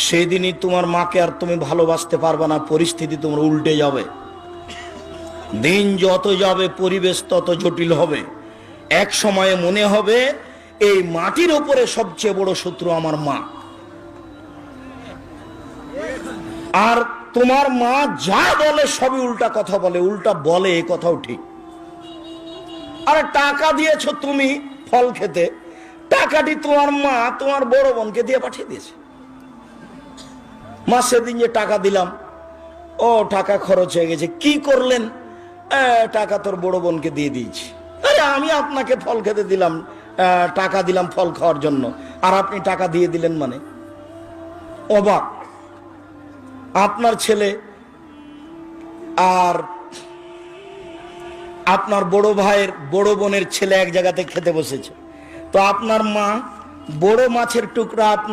সেদিনই তোমার মাকে আর তুমি ভালোবাসতে পারবে না, পরিস্থিতি তোমার উল্টে যাবে। দিন যত যাবে পরিবেশ তত জটিল হবে। এক সময়ে মনে হবে এই মাটির উপরে সবচেয়ে বড় শত্রু আমার মা। আর তোমার মা যা বলে সবই উল্টা কথা বলে, উল্টা বলে, এ কথাও ঠিক। আর টাকা দিয়েছো তুমি ফল খেতে, টাকাটি তোমার মা তোমার বড় বোনকে দিয়ে পাঠিয়ে দিয়েছে। মা সেদিন যে টাকা দিলাম, ও টাকা খরচ হয়ে গেছে, কি করলেন? টাকা তোর বড় বোনকে দিয়ে দিয়েছি। আরে আমি আপনাকে ফল খেতে দিলাম, টাকা দিলাম ফল খাওয়ার জন্য, আর আপনি টাকা দিয়ে দিলেন মানে? অবাক। আপনার ছেলে আর আপনার বড় ভাইয়ের বড় বোনের ছেলে এক জায়গাতে খেতে বসেছে, তো আপনার মা বড় মাছের টুকরা আপনার